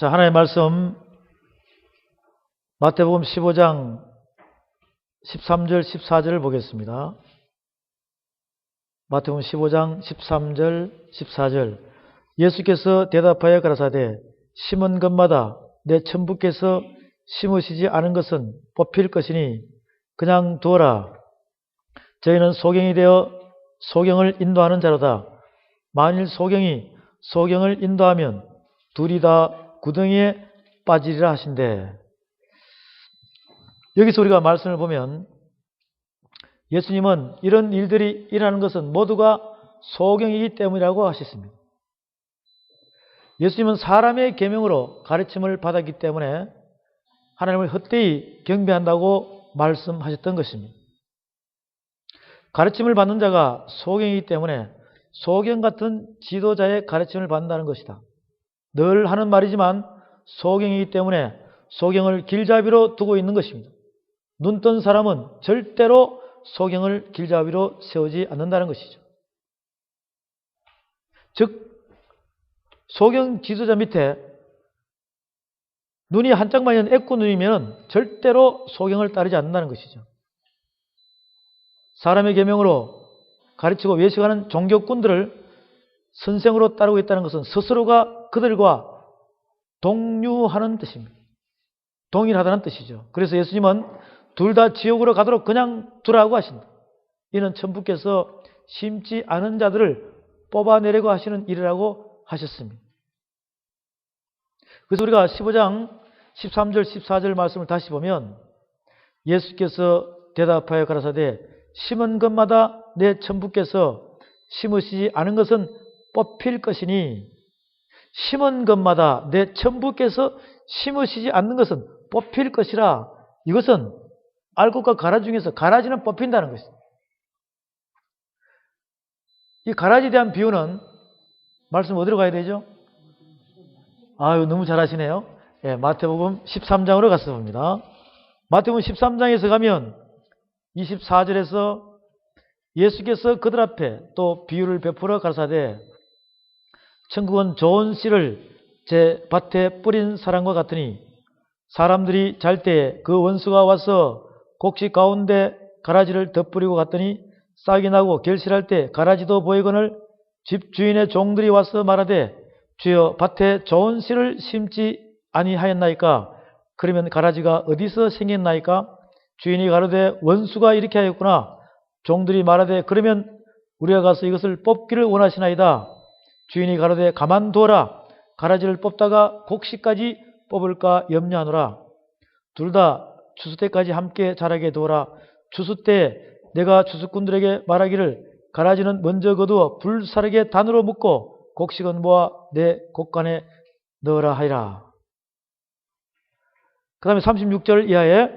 자, 하나님의 말씀 마태복음 15장 13절 14절을 보겠습니다. 마태복음 15장 13절 14절. 예수께서 대답하여 가라사대 심은 것마다 내 천부께서 심으시지 않은 것은 뽑힐 것이니 그냥 두어라. 저희는 소경이 되어 소경을 인도하는 자로다. 만일 소경이 소경을 인도하면 둘이 다 구덩이에 빠지리라 하신대. 여기서 우리가 말씀을 보면 예수님은 이런 일들이 일어나는 것은 모두가 소경이기 때문이라고 하셨습니다. 예수님은 사람의 계명으로 가르침을 받았기 때문에 하나님을 헛되이 경배한다고 말씀하셨던 것입니다. 가르침을 받는 자가 소경이기 때문에 소경 같은 지도자의 가르침을 받는다는 것이다. 늘 하는 말이지만 소경이기 때문에 소경을 길잡이로 두고 있는 것입니다. 눈 뜬 사람은 절대로 소경을 길잡이로 세우지 않는다는 것이죠. 즉 소경 지도자 밑에 눈이 한짝만 있는 애꾸 눈이면 절대로 소경을 따르지 않는다는 것이죠. 사람의 계명으로 가르치고 외식하는 종교꾼들을 선생으로 따르고 있다는 것은 스스로가 그들과 동류하는 뜻입니다. 동일하다는 뜻이죠. 그래서 예수님은 둘 다 지옥으로 가도록 그냥 두라고 하신다. 이는 천부께서 심지 않은 자들을 뽑아내려고 하시는 일이라고 하셨습니다. 그래서 우리가 15장 13절 14절 말씀을 다시 보면 예수께서 대답하여 가라사대 심은 것마다 내 천부께서 심으시지 않은 것은 뽑힐 것이니 심은 것마다 내 천부께서 심으시지 않는 것은 뽑힐 것이라. 이것은 알곡과 가라지 중에서 가라지는 뽑힌다는 것입니다. 이 가라지에 대한 비유는 말씀 어디로 가야 되죠? 아유, 너무 잘하시네요. 예, 마태복음 13장으로 갔어 봅니다. 마태복음 13장에서 가면 24절에서 예수께서 그들 앞에 또 비유를 베풀어 가라사대 천국은 좋은 씨를 제 밭에 뿌린 사람과 같으니 사람들이 잘 때 그 원수가 와서 곡식 가운데 가라지를 덧뿌리고 갔더니 싹이 나고 결실할 때 가라지도 보이거늘 집주인의 종들이 와서 말하되 주여 밭에 좋은 씨를 심지 아니하였나이까? 그러면 가라지가 어디서 생겼나이까? 주인이 가로되 원수가 이렇게 하였구나. 종들이 말하되 그러면 우리가 가서 이것을 뽑기를 원하시나이다. 주인이 가로되 가만두어라. 가라지를 뽑다가 곡식까지 뽑을까 염려하노라. 둘 다 추수 때까지 함께 자라게 두어라. 추수 때 내가 추수꾼들에게 말하기를 가라지는 먼저 거두어 불사르게 단으로 묶고 곡식은 모아 내 곡간에 넣으라 하리라. 그 다음에 36절 이하에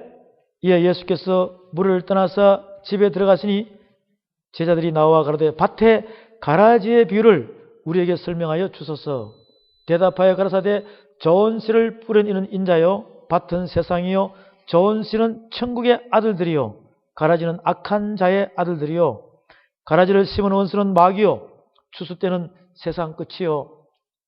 이에 예수께서 물을 떠나서 집에 들어가시니 제자들이 나와 가로되 밭에 가라지의 비유를 우리에게 설명하여 주소서. 대답하여 가라사대 좋은 씨를 뿌린 이는 인자요 밭은 세상이요 좋은 씨는 천국의 아들들이요 가라지는 악한 자의 아들들이요 가라지를 심은 원수는 마귀요 추수 때는 세상 끝이요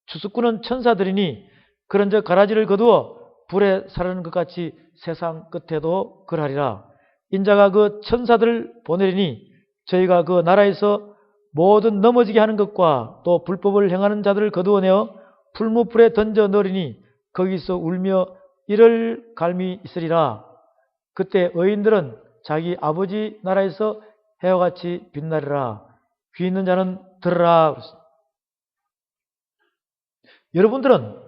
추수꾼은 천사들이니 그런즉 가라지를 거두어 불에 사르는 것 같이 세상 끝에도 그러하리라. 인자가 그 천사들을 보내리니 저희가 그 나라에서 모든 넘어지게 하는 것과 또 불법을 행하는 자들을 거두어내어 풀무불에 던져 넣으리니 거기서 울며 이를 갈미 있으리라. 그때 의인들은 자기 아버지 나라에서 해와 같이 빛나리라. 귀 있는 자는 들으라. 여러분들은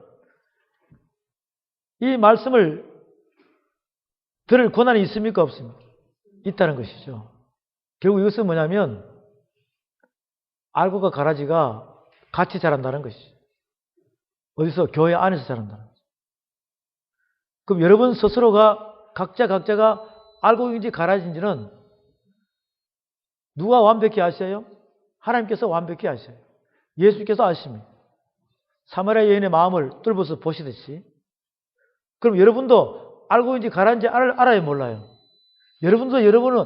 이 말씀을 들을 권한이 있습니까? 없습니까? 있다는 것이죠. 결국 이것은 뭐냐면 알곡과 가라지가 같이 자란다는 것이죠. 어디서? 교회 안에서 자란다는 것이죠. 그럼 여러분 스스로가 각자가 알곡인지 가라지인지는 누가 완벽히 아셔요? 하나님께서 완벽히 아셔요. 예수께서 아십니다. 사마리아 여인의 마음을 뚫어서 보시듯이. 그럼 여러분도 알곡인지 가라지인지 알아요? 몰라요? 여러분은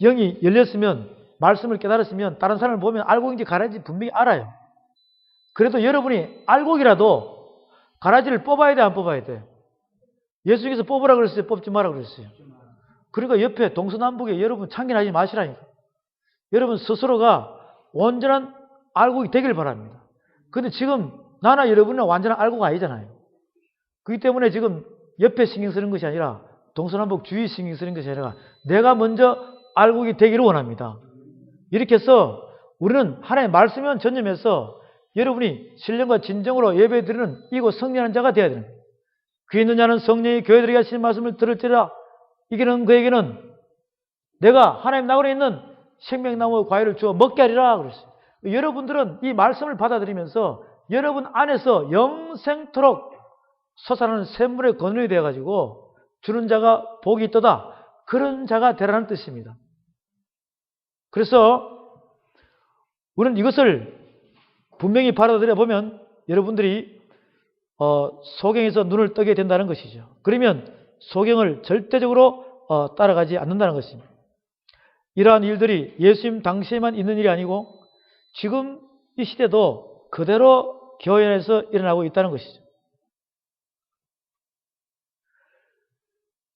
영이 열렸으면 말씀을 깨달았으면 다른 사람을 보면 알곡인지 가라지인지 분명히 알아요. 그래도 여러분이 알곡이라도 가라지를 뽑아야 돼, 안 뽑아야 돼? 예수님께서 뽑으라 그랬어요, 뽑지 마라 그랬어요? 그러니까 옆에 동서남북에 여러분 참견하지 마시라니까. 여러분 스스로가 온전한 알곡이 되길 바랍니다. 근데 지금 나나 여러분은 완전한 알곡 아니잖아요. 그렇기 때문에 지금 옆에 신경 쓰는 것이 아니라 동서남북 주위 신경 쓰는 것이 아니라 내가 먼저 알곡이 되기를 원합니다. 이렇게 해서 우리는 하나님의 말씀만 전념해서 여러분이 신령과 진정으로 예배드리는 이곳 성령한 자가 되어야 됩니다. 귀 있는 자는 성령이 교회들에게 하시는 말씀을 들을지라. 이기는 그에게는 내가 하나님 나그네에 있는 생명나무 과일을 주어 먹게 하리라 그랬어요. 여러분들은 이 말씀을 받아들이면서 여러분 안에서 영생토록 솟아나는 샘물의 건원이 되어가지고 주는 자가 복이 있도다. 그런 자가 되라는 뜻입니다. 그래서 우리는 이것을 분명히 받아들여 보면 여러분들이 소경에서 눈을 뜨게 된다는 것이죠. 그러면 소경을 절대적으로 따라가지 않는다는 것입니다. 이러한 일들이 예수님 당시에만 있는 일이 아니고 지금 이 시대도 그대로 교회 안에서 일어나고 있다는 것이죠.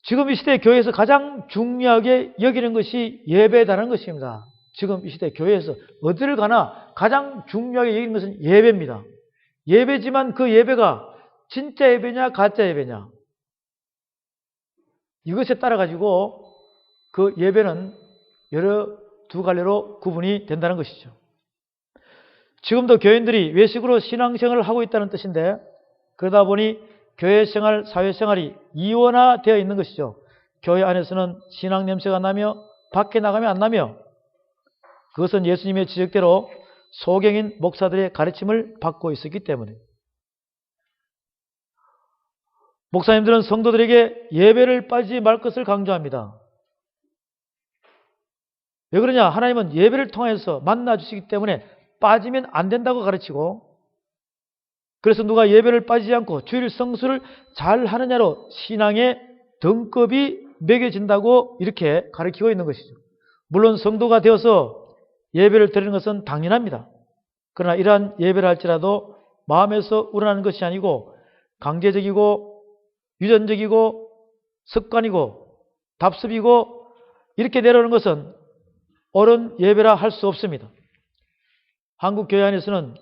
지금 이 시대 교회에서 가장 중요하게 여기는 것이 예배다는 것입니다. 지금 이 시대 교회에서 어디를 가나 가장 중요하게 여기는 것은 예배입니다. 예배지만 그 예배가 진짜 예배냐 가짜 예배냐 이것에 따라 가지고 그 예배는 여러 두 갈래로 구분이 된다는 것이죠. 지금도 교인들이 외식으로 신앙생활을 하고 있다는 뜻인데 그러다 보니 교회생활, 사회생활이 이원화되어 있는 것이죠. 교회 안에서는 신앙 냄새가 나며 밖에 나가면 안 나며 그것은 예수님의 지적대로 소경인 목사들의 가르침을 받고 있었기 때문에 목사님들은 성도들에게 예배를 빠지지 말 것을 강조합니다. 왜 그러냐? 하나님은 예배를 통해서 만나주시기 때문에 빠지면 안 된다고 가르치고 그래서 누가 예배를 빠지지 않고 주일 성수를 잘 하느냐로 신앙의 등급이 매겨진다고 이렇게 가르치고 있는 것이죠. 물론 성도가 되어서 예배를 드리는 것은 당연합니다. 그러나 이러한 예배를 할지라도 마음에서 우러나는 것이 아니고 강제적이고 유전적이고 습관이고 답습이고 이렇게 내려오는 것은 옳은 예배라 할 수 없습니다. 한국 교회 안에서는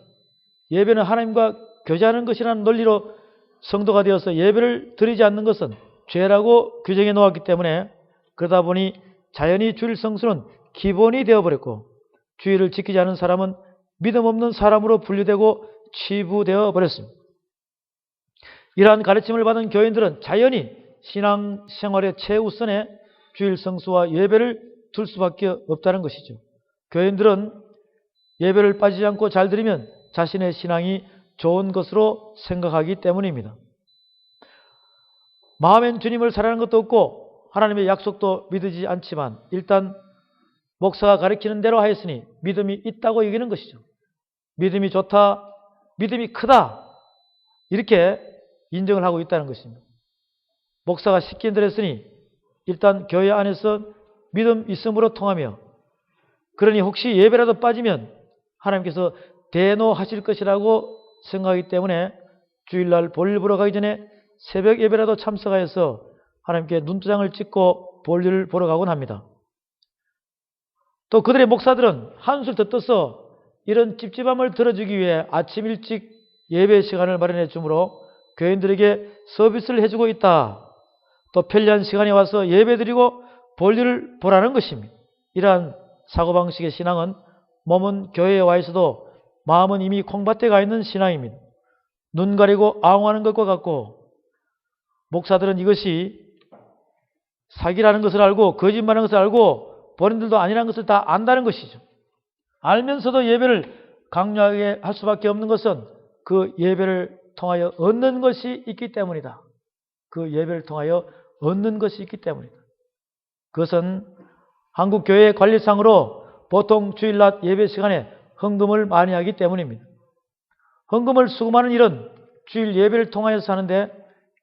예배는 하나님과 교제하는 것이라는 논리로 성도가 되어서 예배를 드리지 않는 것은 죄라고 규정해 놓았기 때문에 그러다 보니 자연히 주일 성수는 기본이 되어버렸고 주일을 지키지 않은 사람은 믿음 없는 사람으로 분류되고 치부되어 버렸습니다. 이러한 가르침을 받은 교인들은 자연히 신앙생활의 최우선에 주일 성수와 예배를 둘 수밖에 없다는 것이죠. 교인들은 예배를 빠지지 않고 잘 드리면 자신의 신앙이 좋은 것으로 생각하기 때문입니다. 마음엔 주님을 사랑하는 것도 없고 하나님의 약속도 믿지 않지만 일단 목사가 가르치는 대로 하였으니 믿음이 있다고 여기는 것이죠. 믿음이 좋다, 믿음이 크다 이렇게 인정을 하고 있다는 것입니다. 목사가 시킨 대로 했으니 일단 교회 안에서 믿음 있음으로 통하며 그러니 혹시 예배라도 빠지면 하나님께서 대노하실 것이라고 생각하기 때문에 주일날 볼일 보러 가기 전에 새벽 예배라도 참석하여서 하나님께 눈도장을 찍고 볼일을 보러 가곤 합니다. 또 그들의 목사들은 한술 더 떠서 이런 찝찝함을 들어주기 위해 아침 일찍 예배 시간을 마련해 주므로 교인들에게 서비스를 해주고 있다. 또 편리한 시간에 와서 예배 드리고 볼일을 보라는 것입니다. 이러한 사고방식의 신앙은 몸은 교회에 와 있어도 마음은 이미 콩밭에 가 있는 신앙입니다. 눈 가리고 아웅하는 것과 같고 목사들은 이것이 사기라는 것을 알고 거짓말하는 것을 알고 본인들도 아니라는 것을 다 안다는 것이죠. 알면서도 예배를 강요하게 할 수밖에 없는 것은 그 예배를 통하여 얻는 것이 있기 때문이다. 그 예배를 통하여 얻는 것이 있기 때문이다. 그것은 한국 교회 관리상으로 보통 주일 낮 예배 시간에 헌금을 많이 하기 때문입니다. 헌금을 수금하는 일은 주일 예배를 통하여서 하는데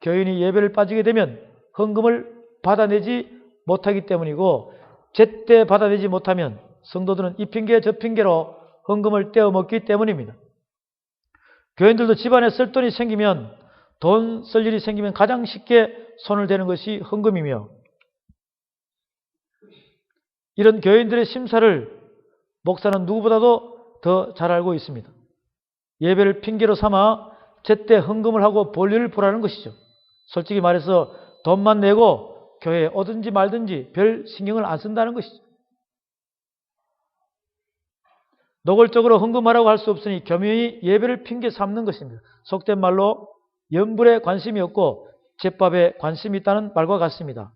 교인이 예배를 빠지게 되면 헌금을 받아내지 못하기 때문이고 제때 받아내지 못하면 성도들은 이 핑계 저 핑계로 헌금을 떼어먹기 때문입니다. 교인들도 집안에 쓸 돈이 생기면 돈 쓸 일이 생기면 가장 쉽게 손을 대는 것이 헌금이며, 이런 교인들의 심사를 목사는 누구보다도 더 잘 알고 있습니다. 예배를 핑계로 삼아 제때 헌금을 하고 볼일을 보라는 것이죠. 솔직히 말해서 돈만 내고 교회에 오든지 말든지 별 신경을 안 쓴다는 것이죠. 노골적으로 헌금하라고 할 수 없으니 교묘히 예배를 핑계 삼는 것입니다. 속된 말로 연불에 관심이 없고 제밥에 관심이 있다는 말과 같습니다.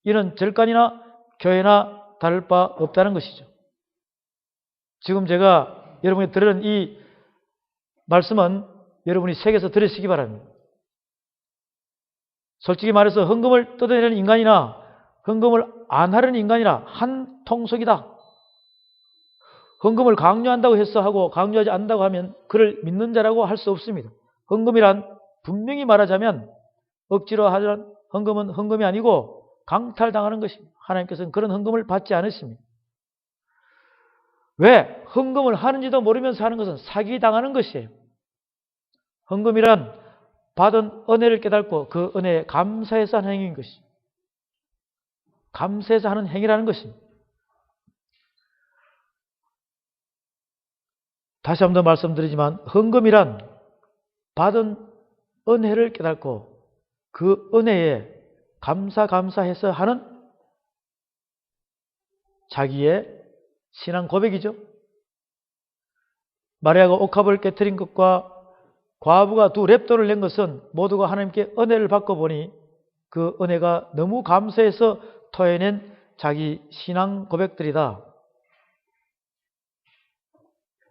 이는 절간이나 교회나 다를 바 없다는 것이죠. 지금 제가 여러분이 들은 이 말씀은 여러분이 새겨서 들으시기 바랍니다. 솔직히 말해서 헌금을 뜯어내는 인간이나 헌금을 안 하려는 인간이나 한 통속이다. 헌금을 강요한다고 해서 하고 강요하지 않는다고 하면 그를 믿는 자라고 할 수 없습니다. 헌금이란 분명히 말하자면 억지로 하는 헌금은 헌금이 아니고 강탈당하는 것입니다. 하나님께서는 그런 헌금을 받지 않으십니다. 왜? 헌금을 하는지도 모르면서 하는 것은 사기당하는 것이에요. 헌금이란 받은 은혜를 깨닫고 그 은혜에 감사해서 하는 행위인 것이죠. 감사해서 하는 행위라는 것입니다. 다시 한 번 더 말씀드리지만 헌금이란 받은 은혜를 깨닫고 그 은혜에 감사해서 하는 자기의 신앙 고백이죠. 마리아가 옥합을 깨트린 것과 과부가 두 랩돈을 낸 것은 모두가 하나님께 은혜를 받고 보니 그 은혜가 너무 감사해서 토해낸 자기 신앙 고백들이다.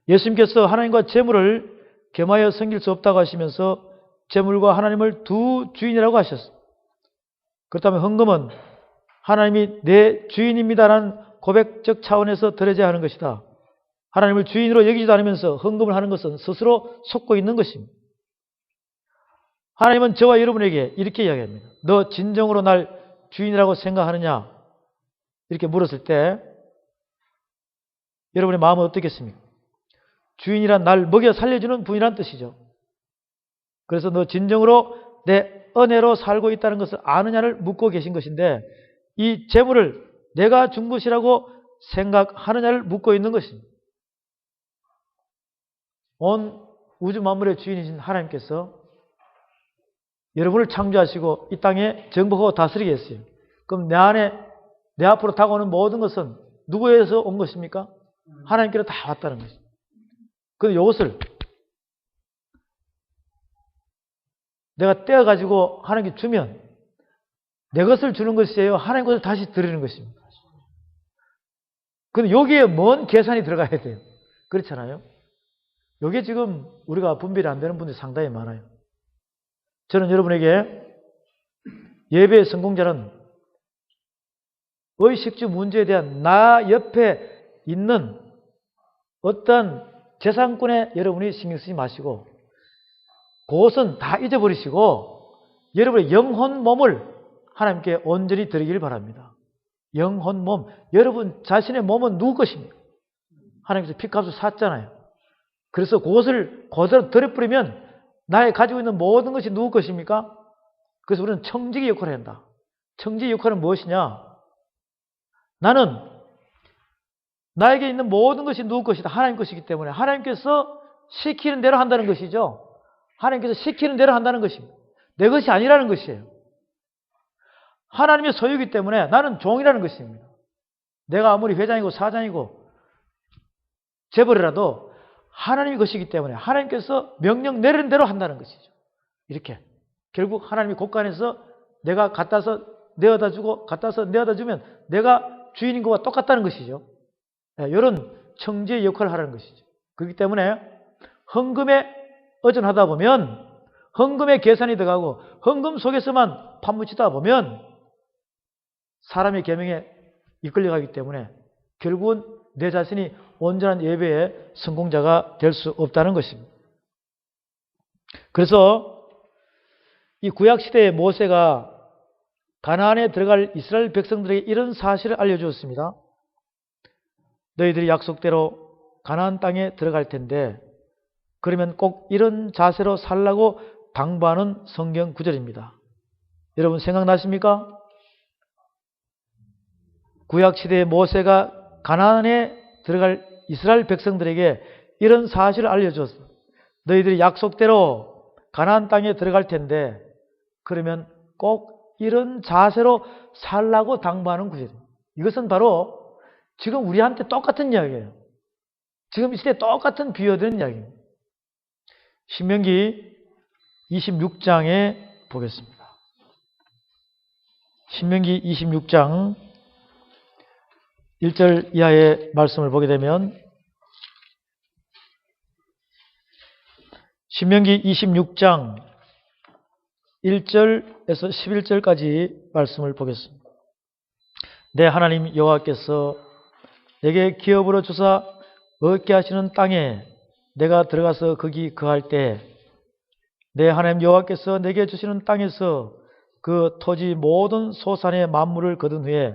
예수님께서 하나님과 재물을 겸하여 섬길 수 없다고 하시면서 재물과 하나님을 두 주인이라고 하셨습니다. 그렇다면 헌금은 하나님이 내 주인입니다라는 고백적 차원에서 드려져야 하는 것이다. 하나님을 주인으로 여기지도 않으면서 헌금을 하는 것은 스스로 속고 있는 것입니다. 하나님은 저와 여러분에게 이렇게 이야기합니다. 너 진정으로 날 주인이라고 생각하느냐? 이렇게 물었을 때 여러분의 마음은 어떻겠습니까? 주인이란 날 먹여 살려주는 분이란 뜻이죠. 그래서 너 진정으로 내 은혜로 살고 있다는 것을 아느냐를 묻고 계신 것인데 이 재물을 내가 준 것이라고 생각하느냐를 묻고 있는 것입니다. 온 우주 만물의 주인이신 하나님께서 여러분을 창조하시고 이 땅에 정복하고 다스리게 했어요. 그럼 내 앞으로 다가오는 모든 것은 누구에서 온 것입니까? 하나님께로 다 왔다는 것입니다. 그런데 이것을 내가 떼어가지고 하나님께 주면 내 것을 주는 것이에요? 하나님 것을 다시 드리는 것입니다. 그런데 여기에 뭔 계산이 들어가야 돼요? 그렇잖아요? 여기에 지금 우리가 분별이 안 되는 분들이 상당히 많아요. 저는 여러분에게 예배의 성공자는 의식주 문제에 대한 나 옆에 있는 어떤 재산권에 여러분이 신경 쓰지 마시고 그것은 다 잊어버리시고 여러분의 영혼 몸을 하나님께 온전히 드리길 바랍니다. 영혼 몸, 여러분 자신의 몸은 누구 것입니까? 하나님께서 피값을 샀잖아요. 그래서 그것을 그대로 드려버리면 나의 가지고 있는 모든 것이 누구 것입니까? 그래서 우리는 청지기 역할을 한다. 청지기 역할은 무엇이냐? 나는 나에게 있는 모든 것이 누구 것이다? 하나님 것이기 때문에 하나님께서 시키는 대로 한다는 것이죠. 하나님께서 시키는 대로 한다는 것입니다. 내 것이 아니라는 것이에요. 하나님의 소유이기 때문에 나는 종이라는 것입니다. 내가 아무리 회장이고 사장이고 재벌이라도 하나님의 것이기 때문에 하나님께서 명령 내리는 대로 한다는 것이죠. 이렇게 결국 하나님이 곳간에서 내가 갖다서 내어다 주고 갖다서 내어다 주면 내가 주인인 것과 똑같다는 것이죠. 이런 청지의 역할을 하라는 것이죠. 그렇기 때문에 헌금에 의존하다 보면 헌금에 계산이 들어가고 헌금 속에서만 파묻히다 보면 사람의 계명에 이끌려가기 때문에 결국은 내 자신이 온전한 예배의 성공자가 될 수 없다는 것입니다. 그래서 이 구약시대의 모세가 가나안에 들어갈 이스라엘 백성들에게 이런 사실을 알려주었습니다. 너희들이 약속대로 가나안 땅에 들어갈 텐데 그러면 꼭 이런 자세로 살라고 당부하는 성경 구절입니다. 여러분 생각나십니까? 구약시대의 모세가 가나안에 들어갈 이스라엘 백성들에게 이런 사실을 알려줬어. 너희들이 약속대로 가나안 땅에 들어갈 텐데 그러면 꼭 이런 자세로 살라고 당부하는 구절입니다. 이것은 바로 지금 우리한테 똑같은 이야기예요. 지금 이 시대에 똑같은 비유되는 이야기입니다. 신명기 26장에 보겠습니다. 신명기 26장 1절 이하의 말씀을 보게 되면 신명기 26장 1절에서 11절까지 말씀을 보겠습니다. 내 하나님 여호와께서 내게 기업으로 주사 얻게 하시는 땅에 내가 들어가서 거기 거할 때 내 하나님 여호와께서 내게 주시는 땅에서 그 토지 모든 소산의 만물을 거둔 후에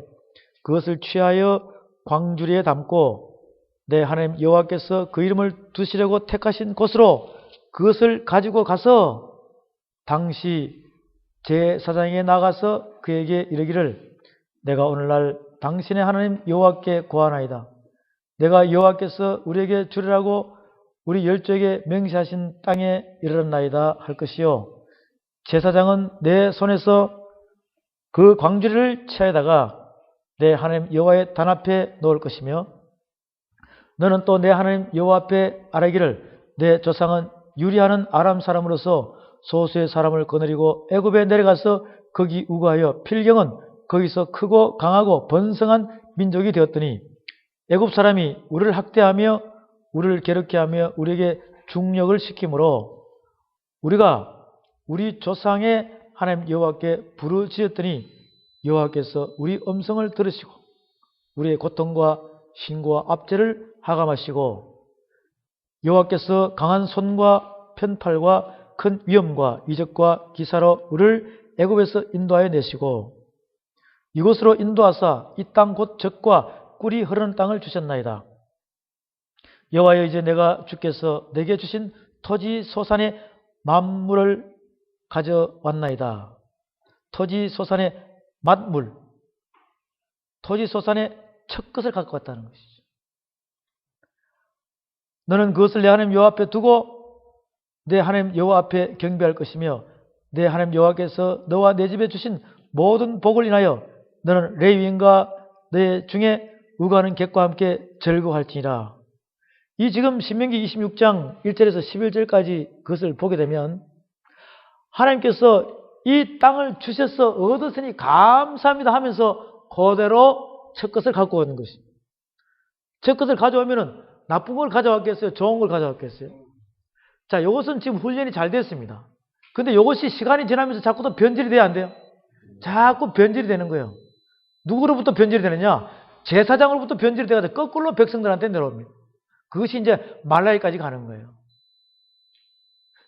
그것을 취하여 광주리에 담고 내 하나님 여호와께서 그 이름을 두시려고 택하신 곳으로 그것을 가지고 가서 당시 제사장에게 나가서 그에게 이르기를 내가 오늘날 당신의 하나님 여호와께 고하나이다. 내가 여호와께서 우리에게 주리라고 우리 열조에게 명시하신 땅에 이르렀나이다 할 것이요. 제사장은 내 손에서 그 광주리를 취하여다가 내 하나님 여호와의 단 앞에 놓을 것이며 너는 또 내 하나님 여호와 앞에 아뢰기를 내 조상은 유리하는 아람 사람으로서 소수의 사람을 거느리고 애굽에 내려가서 거기 우거하여 필경은 거기서 크고 강하고 번성한 민족이 되었더니 애굽 사람이 우리를 학대하며 우리를 괴롭게 하며 우리에게 중력을 시키므로 우리가 우리 조상의 하나님 여호와께 부르짖었더니 여호와께서 우리 음성을 들으시고 우리의 고통과 신고와 압제를 하감하시고 여호와께서 강한 손과 편팔과 큰 위엄과 이적과 기사로 우리를 애굽에서 인도하여 내시고 이곳으로 인도하사 이 땅 곧 젖과 꿀이 흐르는 땅을 주셨나이다. 여호와여 이제 내가 주께서 내게 주신 토지 소산의 만물을 가져왔나이다. 토지 소산의 만물, 토지 소산의 첫 것을 갖고 왔다는 것이죠. 너는 그것을 내 하나님 여호와 앞에 두고 내 하나님 여호와 앞에 경배할 것이며 내 하나님 여호와께서 너와 내 집에 주신 모든 복을 인하여 너는 레위인과 내 중에 우가하는 객과 함께 즐거워할지니라. 이 지금 신명기 26장 1절에서 11절까지 그것을 보게 되면 하나님께서 이 땅을 주셔서 얻었으니 감사합니다 하면서 그대로 첫 것을 갖고 오는 것입니다. 첫 것을 가져오면은 나쁜 걸 가져왔겠어요? 좋은 걸 가져왔겠어요? 자, 이것은 지금 훈련이 잘 됐습니다. 근데 이것이 시간이 지나면서 자꾸 또 변질이 돼야 안 돼요? 자꾸 변질이 되는 거예요. 누구로부터 변질이 되느냐? 제사장으로부터 변질이 돼가지고 거꾸로 백성들한테 내려옵니다. 그것이 이제 말라기까지 가는 거예요.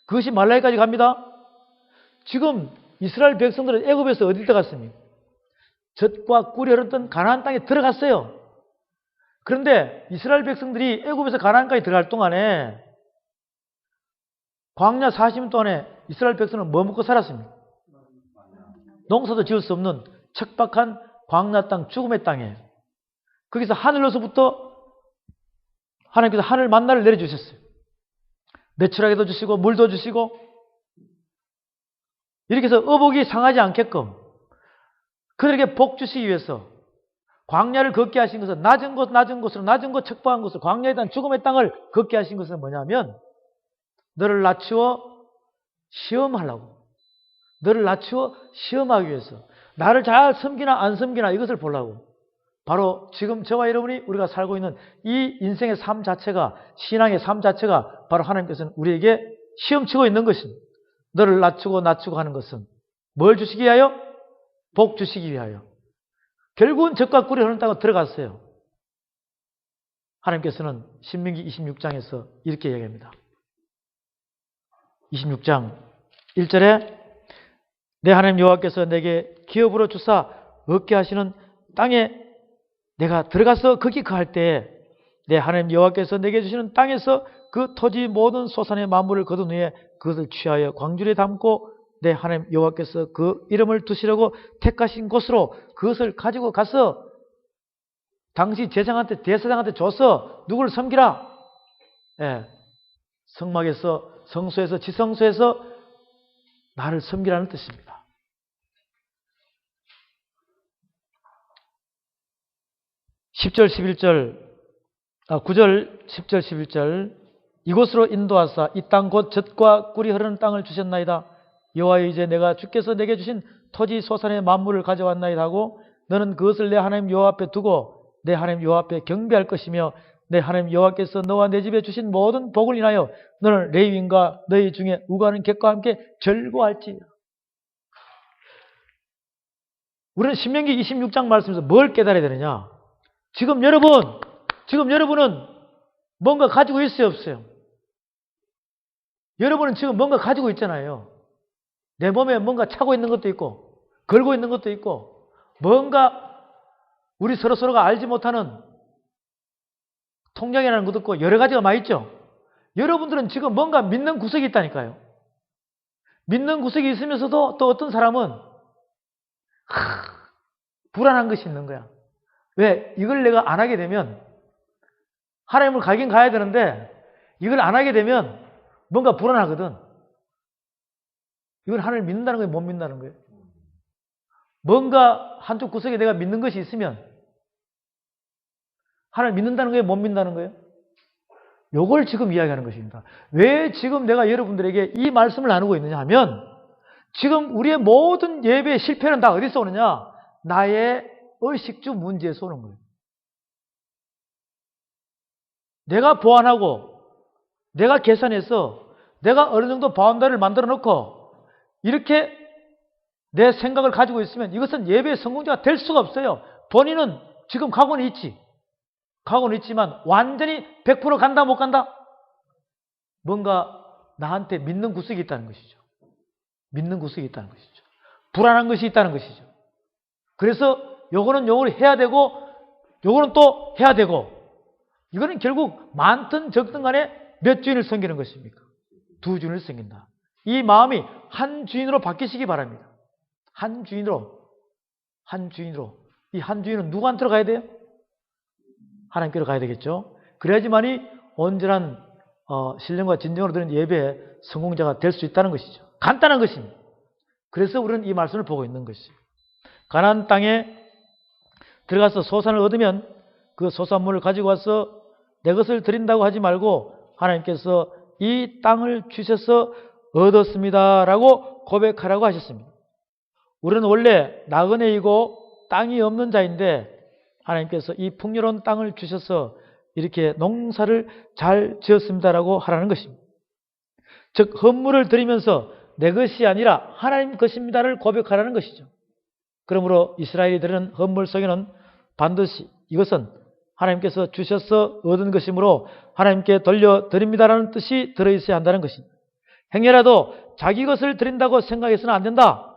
그것이 말라기까지 갑니다. 지금 이스라엘 백성들은 애굽에서 어디 들어갔습니까? 젖과 꿀이 흐르던 가나안 땅에 들어갔어요. 그런데 이스라엘 백성들이 애굽에서 가나안까지 들어갈 동안에 광야 40년 동안에 이스라엘 백성은 뭐 먹고 살았습니까? 농사도 지을 수 없는 척박한 광야 땅, 죽음의 땅에 거기서 하늘로서부터 하나님께서 하늘 만나를 내려주셨어요. 매출하게도 주시고 물도 주시고 이렇게 해서 어복이 상하지 않게끔 그들에게 복 주시기 위해서 광야를 걷게 하신 것은 낮은 곳으로 척박한 곳으로 광야에 대한 죽음의 땅을 걷게 하신 것은 뭐냐면 너를 낮추어 시험하려고, 너를 낮추어 시험하기 위해서 나를 잘 섬기나 안 섬기나 이것을 보려고. 바로 지금 저와 여러분이 우리가 살고 있는 이 인생의 삶 자체가, 신앙의 삶 자체가 바로 하나님께서는 우리에게 시험치고 있는 것입니다. 너를 낮추고 하는 것은 뭘 주시기 위하여? 복 주시기 위하여. 결국은 젖과 꿀이 흐르는 땅으로 들어갔어요. 하나님께서는 신명기 26장에서 이렇게 얘기합니다. 26장 1절에 내 하나님 여호와께서 내게 기업으로 주사 얻게 하시는 땅에 내가 들어가서 거기 거할 때에 내 하나님 여호와께서 내게 주시는 땅에서 그 토지 모든 소산의 만물을 거둔 후에 그것을 취하여 광주리에 담고 내 하나님 여호와께서 그 이름을 두시려고 택하신 곳으로 그것을 가지고 가서 당시 제사장한테 대사장한테 줘서 누구를 섬기라. 예, 성막에서 성소에서 지성소에서 나를 섬기라는 뜻입니다. (10절 11절) 9절 10절 11절 이곳으로 인도하사 이 땅 곧 젖과 꿀이 흐르는 땅을 주셨나이다. 여호와여 이제 내가 주께서 내게 주신 토지 소산의 만물을 가져왔나이다 하고 너는 그것을 내 하나님 여호와 앞에 두고 내 하나님 여호와 앞에 경배할 것이며 내 하나님 여호와께서 너와 내 집에 주신 모든 복을 인하여 너는 레위인과 너희 중에 우가하는 객과 함께 절거할지니라. 우리는 신명기 26장 말씀에서 뭘 깨달아야 되느냐? 지금 여러분은 뭔가 가지고 있어요, 없어요? 여러분은 지금 뭔가 가지고 있잖아요. 내 몸에 뭔가 차고 있는 것도 있고 걸고 있는 것도 있고 뭔가 우리 서로가 알지 못하는 통장이라는 것도 있고 여러 가지가 많이 있죠. 여러분들은 지금 뭔가 믿는 구석이 있다니까요. 믿는 구석이 있으면서도 또 어떤 사람은 불안한 것이 있는 거야. 왜? 이걸 내가 안 하게 되면 하나님을 가긴 가야 되는데 이걸 안 하게 되면 뭔가 불안하거든. 이건 하나님을 믿는다는 거예요? 못 믿는다는 거예요? 뭔가 한쪽 구석에 내가 믿는 것이 있으면 하나님을 믿는다는 거예요? 못 믿는다는 거예요? 요걸 지금 이야기하는 것입니다. 왜 지금 내가 여러분들에게 이 말씀을 나누고 있느냐 하면 지금 우리의 모든 예배의 실패는 다 어디서 오느냐? 나의 의식주 문제에서 오는 거예요. 내가 보완하고 내가 계산해서 내가 어느 정도 바운더리를 만들어 놓고 이렇게 내 생각을 가지고 있으면 이것은 예배의 성공자가 될 수가 없어요. 본인은 지금 각오는 있지. 각오는 있지만 완전히 100% 간다 못 간다? 뭔가 나한테 믿는 구석이 있다는 것이죠. 믿는 구석이 있다는 것이죠. 불안한 것이 있다는 것이죠. 그래서 요거는 해야 되고 요거는 또 해야 되고 이거는 결국 많든 적든 간에 몇 주인을 섬기는 것입니까? 두 주인을 섬긴다. 이 마음이 한 주인으로 바뀌시기 바랍니다. 한 주인으로. 이 한 주인은 누구한테로 가야 돼요? 하나님께로 가야 되겠죠. 그래야지만이 온전한 신령과 진정으로 드리는 예배의 성공자가 될 수 있다는 것이죠. 간단한 것입니다. 그래서 우리는 이 말씀을 보고 있는 것이죠. 가나안 땅에 들어가서 소산을 얻으면 그 소산물을 가지고 와서 내 것을 드린다고 하지 말고 하나님께서 이 땅을 주셔서 얻었습니다라고 고백하라고 하셨습니다. 우리는 원래 나그네이고 땅이 없는 자인데 하나님께서 이 풍요로운 땅을 주셔서 이렇게 농사를 잘 지었습니다라고 하라는 것입니다. 즉 헌물을 드리면서 내 것이 아니라 하나님 것입니다를 고백하라는 것이죠. 그러므로 이스라엘이 드리는 헌물 속에는 반드시 이것은 하나님께서 주셔서 얻은 것이므로 하나님께 돌려드립니다라는 뜻이 들어있어야 한다는 것입니다. 행여라도 자기 것을 드린다고 생각해서는 안 된다.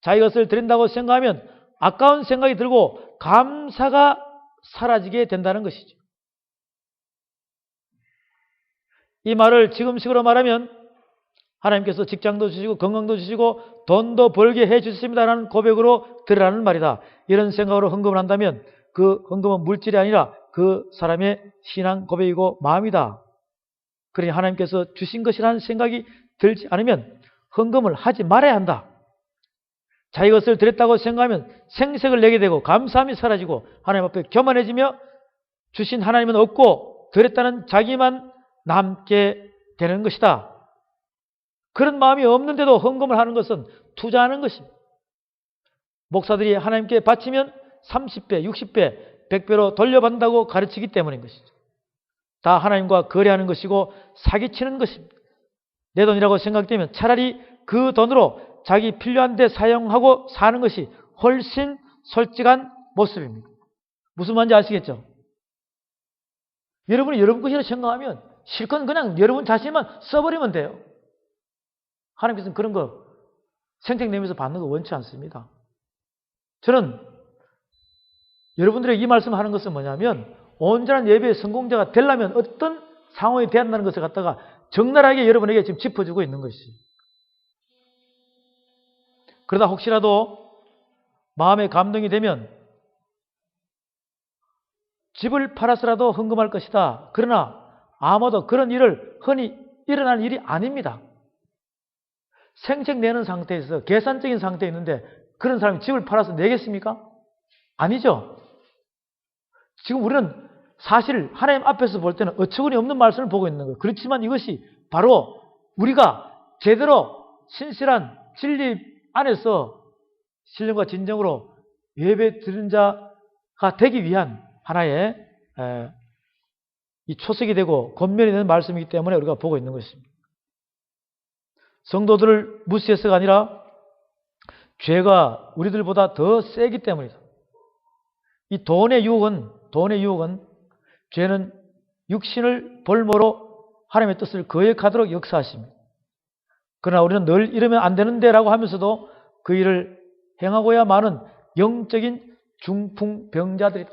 자기 것을 드린다고 생각하면 아까운 생각이 들고 감사가 사라지게 된다는 것이죠. 이 말을 지금식으로 말하면 하나님께서 직장도 주시고 건강도 주시고 돈도 벌게 해주십니다라는 고백으로 드리라는 말이다. 이런 생각으로 헌금을 한다면 그 헌금은 물질이 아니라 그 사람의 신앙 고백이고 마음이다. 그러니 하나님께서 주신 것이라는 생각이 들지 않으면 헌금을 하지 말아야 한다. 자기 것을 드렸다고 생각하면 생색을 내게 되고 감사함이 사라지고 하나님 앞에 교만해지며 주신 하나님은 없고 드렸다는 자기만 남게 되는 것이다. 그런 마음이 없는데도 헌금을 하는 것은 투자하는 것입니다. 목사들이 하나님께 바치면 30배, 60배, 100배로 돌려받는다고 가르치기 때문인 것이죠. 다 하나님과 거래하는 것이고 사기치는 것입니다. 내 돈이라고 생각되면 차라리 그 돈으로 자기 필요한 데 사용하고 사는 것이 훨씬 솔직한 모습입니다. 무슨 말인지 아시겠죠? 여러분이 여러분 것이라고 생각하면 실컷 그냥 여러분 자신만 써버리면 돼요. 하나님께서는 그런 거 생색내면서 받는 거 원치 않습니다. 저는 여러분들에게 이 말씀을 하는 것은 뭐냐면 온전한 예배의 성공자가 되려면 어떤 상황이 되었다는 것을 갖다가 적나라하게 여러분에게 지금 짚어주고 있는 것이죠. 그러다 혹시라도 마음에 감동이 되면 집을 팔아서라도 헌금할 것이다. 그러나 아마도 그런 일을 흔히 일어나는 일이 아닙니다. 생색 내는 상태에서 계산적인 상태에 있는데 그런 사람이 집을 팔아서 내겠습니까? 아니죠. 지금 우리는 사실 하나님 앞에서 볼 때는 어처구니 없는 말씀을 보고 있는 거예요. 그렇지만 이것이 바로 우리가 제대로 신실한 진리 안에서 신령과 진정으로 예배 드리는 자가 되기 위한 하나의 이 초석이 되고 권면이 되는 말씀이기 때문에 우리가 보고 있는 것입니다. 성도들을 무시해서가 아니라 죄가 우리들보다 더 세기 때문이다. 이 돈의 유혹은 죄는 육신을 볼모로 하나님의 뜻을 거역하도록 역사하십니다. 그러나 우리는 늘 이러면 안 되는데라고 하면서도 그 일을 행하고야만은 영적인 중풍병자들이다.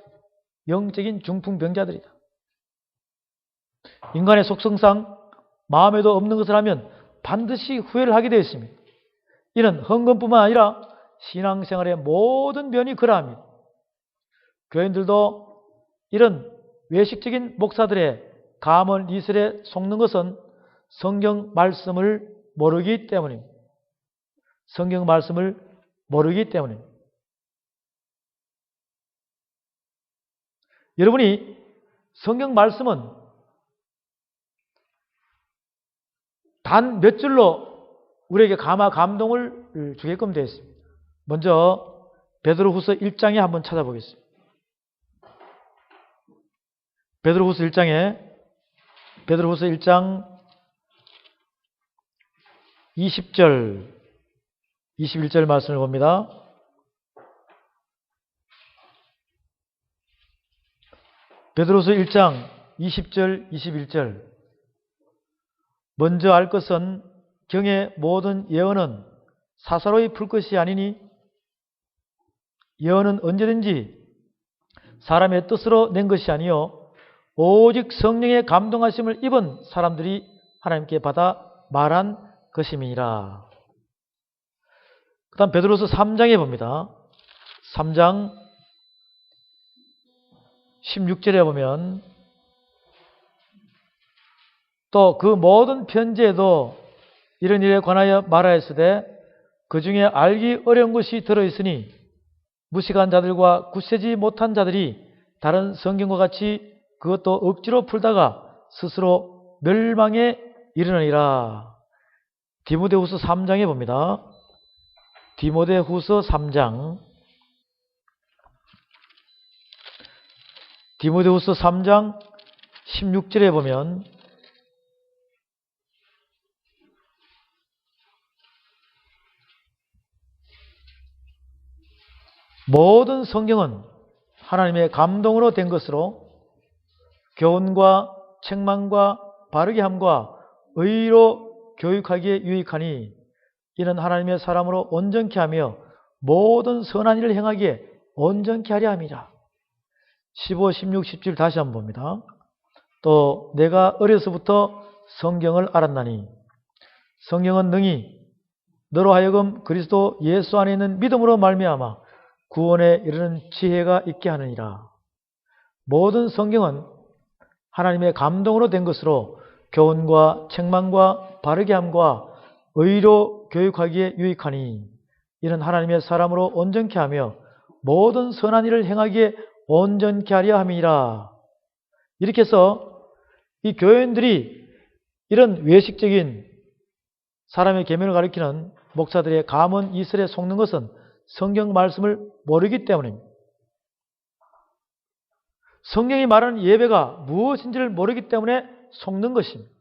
영적인 중풍병자들이다. 인간의 속성상 마음에도 없는 것을 하면 반드시 후회를 하게 되어 있습니다. 이는 헌금뿐만 아니라 신앙생활의 모든 면이 그러합니다. 교인들도 이런 외식적인 목사들의 감언 이설에 속는 것은 성경 말씀을 모르기 때문입니다. 성경 말씀을 모르기 때문입니다. 여러분이 성경 말씀은 단 몇 줄로 우리에게 감동을 주게끔 되어 있습니다. 먼저 베드로후서 1장에 한번 찾아보겠습니다. 베드로후서 1장 20절 21절 말씀을 봅니다. 베드로후서 1장 20절 21절 먼저 알 것은 경의 모든 예언은 사사로이 풀 것이 아니니 예언은 언제든지 사람의 뜻으로 낸 것이 아니요 오직 성령의 감동하심을 입은 사람들이 하나님께 받아 말한 것임이니라. 그 다음 베드로서 3장에 봅니다. 3장 16절에 보면 또 그 모든 편지에도 이런 일에 관하여 말하였으되 그 중에 알기 어려운 것이 들어있으니 무식한 자들과 굳세지 못한 자들이 다른 성경과 같이 그것도 억지로 풀다가 스스로 멸망에 이르느니라. 디모데후서 3장에 봅니다. 디모데후서 3장 16절에 보면 모든 성경은 하나님의 감동으로 된 것으로 교훈과 책망과 바르게 함과 의로 교육하기에 유익하니 이는 하나님의 사람으로 온전케 하며 모든 선한 일을 행하기에 온전케 하려 함이라. 15, 16, 17 다시 한번 봅니다. 또 내가 어려서부터 성경을 알았나니 성경은 능히 너로 하여금 그리스도 예수 안에 있는 믿음으로 말미암아 구원에 이르는 지혜가 있게 하느니라. 모든 성경은 하나님의 감동으로 된 것으로 교훈과 책망과 바르게 함과 의로 교육하기에 유익하니 이는 하나님의 사람으로 온전케 하며 모든 선한 일을 행하기에 온전케 하려 함이니라. 이렇게 해서 이 교인들이 이런 외식적인 사람의 계명을 가리키는 목사들의 감언 이설에 속는 것은 성경 말씀을 모르기 때문입니다. 성경이 말하는 예배가 무엇인지를 모르기 때문에 속는 것입니다.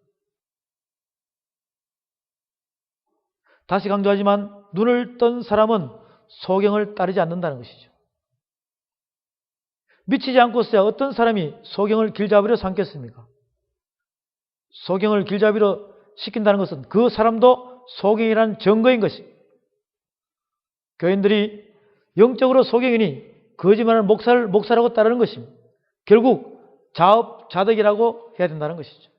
다시 강조하지만 눈을 뜬 사람은 소경을 따르지 않는다는 것이죠. 미치지 않고서야 어떤 사람이 소경을 길잡이로 삼겠습니까? 소경을 길잡이로 시킨다는 것은 그 사람도 소경이라는 증거인 것입니다. 교인들이 영적으로 소경이니 거짓말하는 목사라고 따르는 것입니다. 결국 자업자득이라고 해야 된다는 것이죠.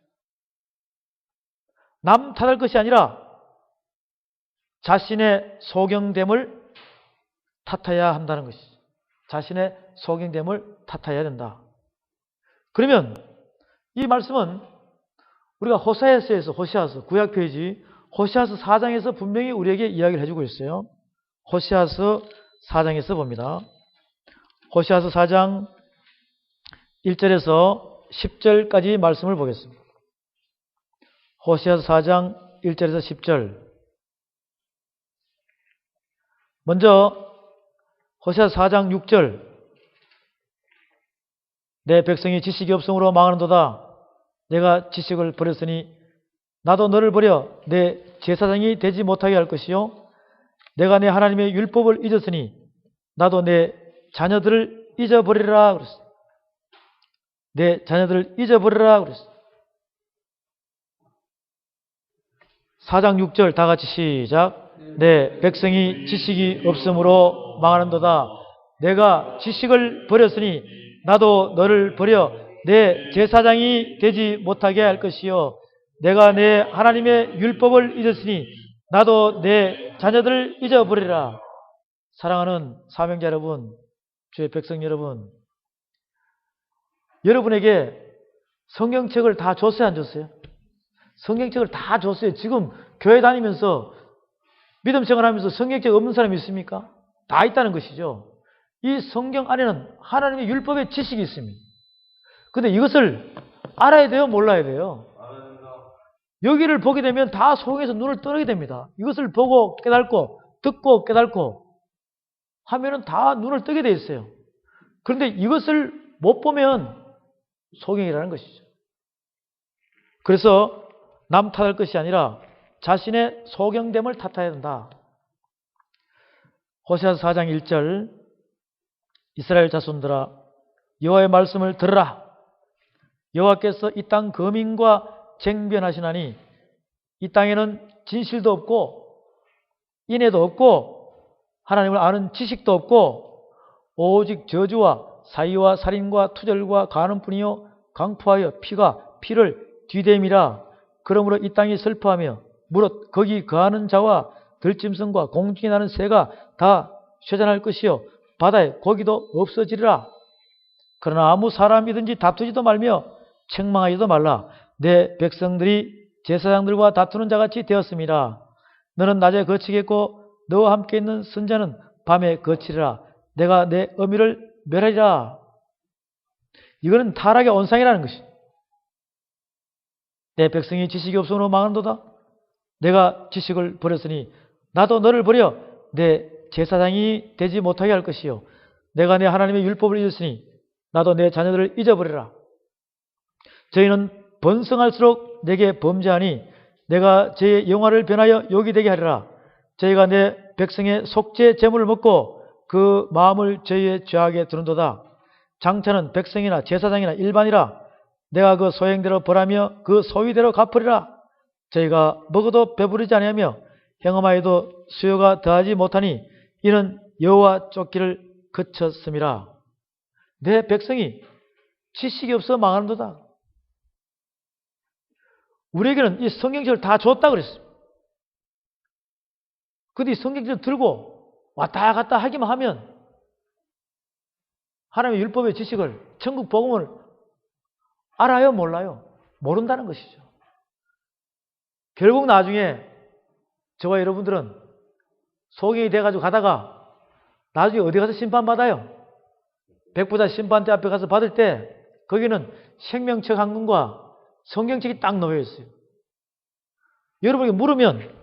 남 탓할 것이 아니라 자신의 소경됨을 탓해야 한다는 것이죠. 자신의 소경됨을 탓해야 된다. 그러면 이 말씀은 우리가 호세아서에서 구약 페이지 호세아서 4장에서 분명히 우리에게 이야기를 해주고 있어요. 호세아서 4장에서 봅니다. 호세아서 4장 1절에서 10절까지 말씀을 보겠습니다. 호세아서 4장 1절에서 10절. 먼저 호세아서 4장 6절. 내 백성이 지식이 없음으로 망하는도다. 내가 지식을 버렸으니 나도 너를 버려 내 제사장이 되지 못하게 할 것이요. 내가 내 하나님의 율법을 잊었으니 나도 내 자녀들을 잊어버리라 그랬어. 내 자녀들을 잊어버리라 그랬어. 4장 6절 다 같이 시작. 내 백성이 지식이 없음으로 망하는도다. 내가 지식을 버렸으니 나도 너를 버려 내 제사장이 되지 못하게 할 것이요. 내가 내 하나님의 율법을 잊었으니 나도 내 자녀들을 잊어버리라. 사랑하는 사명자 여러분, 주의 백성 여러분, 여러분에게 성경책을 다 줬어요, 안 줬어요? 성경책을 다 줬어요. 지금 교회 다니면서 믿음 생활하면서 성경책 없는 사람이 있습니까? 다 있다는 것이죠. 이 성경 안에는 하나님의 율법의 지식이 있습니다. 근데 이것을 알아야 돼요, 몰라야 돼요? 여기를 보게 되면 다 속에서 눈을 뜨게 됩니다. 이것을 보고 깨닫고 듣고 깨닫고 하면은 다 눈을 뜨게 돼 있어요. 그런데 이것을 못 보면 소경이라는 것이죠. 그래서 남 탓할 것이 아니라 자신의 소경됨을 탓해야 된다. 호세아서 4장 1절. 이스라엘 자손들아 여호와의 말씀을 들으라. 여호와께서 이 땅 거민과 쟁변하시나니 이 땅에는 진실도 없고 인애도 없고 하나님을 아는 지식도 없고 오직 저주와 사위와 살인과 투절과 가는 뿐이요 강포하여 피를 뒤댐이라. 그러므로 이 땅이 슬퍼하며 무릇 거기 거하는 자와 들짐승과 공중에 나는 새가 다 쇠잔할 것이요 바다에 고기도 없어지리라. 그러나 아무 사람이든지 다투지도 말며 책망하지도 말라. 내 백성들이 제사장들과 다투는 자같이 되었음이라. 너는 낮에 거치겠고 너와 함께 있는 선자는 밤에 거치리라. 내가 내 어미를 멸하리라. 이거는 타락의 온상이라는 것이. 내 백성이 지식이 없으므로 망한도다. 내가 지식을 버렸으니 나도 너를 버려 내 제사장이 되지 못하게 할 것이요. 내가 내 하나님의 율법을 잊었으니 나도 내 자녀들을 잊어버리라. 저희는 번성할수록 내게 범죄하니 내가 저의 영화를 변하여 욕이 되게 하리라. 저희가 내 백성의 속죄 제물을 먹고 그 마음을 저희의 죄악에 두는도다. 장차는 백성이나 제사장이나 일반이라. 내가 그 소행대로 벌하며 그 소위대로 갚으리라. 저희가 먹어도 배부르지 아니하며 행음하여도 수요가 더하지 못하니 이는 여호와 쫓기를 그쳤음이라. 내 백성이 지식이 없어 망하는도다. 우리에게는 이 성경책을 다 줬다 그랬어요. 근데 이 성경책을 들고 왔다 갔다 하기만 하면 하나님의 율법의 지식을, 천국 복음을 알아요, 몰라요? 모른다는 것이죠. 결국 나중에 저와 여러분들은 소경이 돼가지고 가다가 나중에 어디 가서 심판받아요? 백부자 심판대 앞에 가서 받을 때 거기는 생명책 한 권과 성경책이 딱 놓여 있어요. 여러분에게 물으면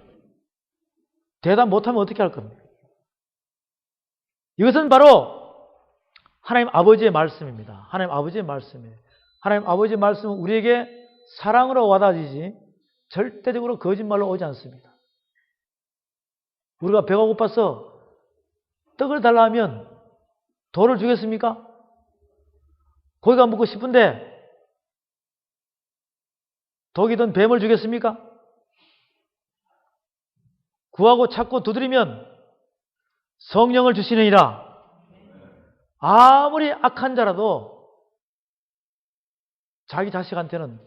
대답 못하면 어떻게 할 겁니까? 이것은 바로 하나님 아버지의 말씀입니다. 하나님 아버지의 말씀이에요. 하나님 아버지의 말씀은 우리에게 사랑으로 와닿아지지 절대적으로 거짓말로 오지 않습니다. 우리가 배가 고파서 떡을 달라 하면 돌을 주겠습니까? 고기가 먹고 싶은데 독이든 뱀을 주겠습니까? 구하고 찾고 두드리면 성령을 주시느니라. 아무리 악한 자라도 자기 자식한테는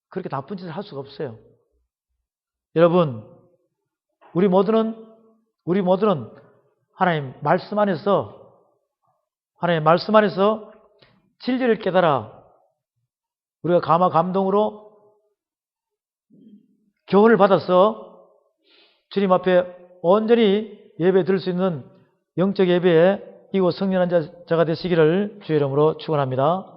그렇게 나쁜 짓을 할 수가 없어요. 여러분, 우리 모두는 하나님 말씀 안에서 진리를 깨달아 우리가 감화 감동으로 교훈을 받아서 주님 앞에 온전히 예배 드릴 수 있는 영적 예배에 이곳 성령한 자가 되시기를 주의 이름으로 축원합니다.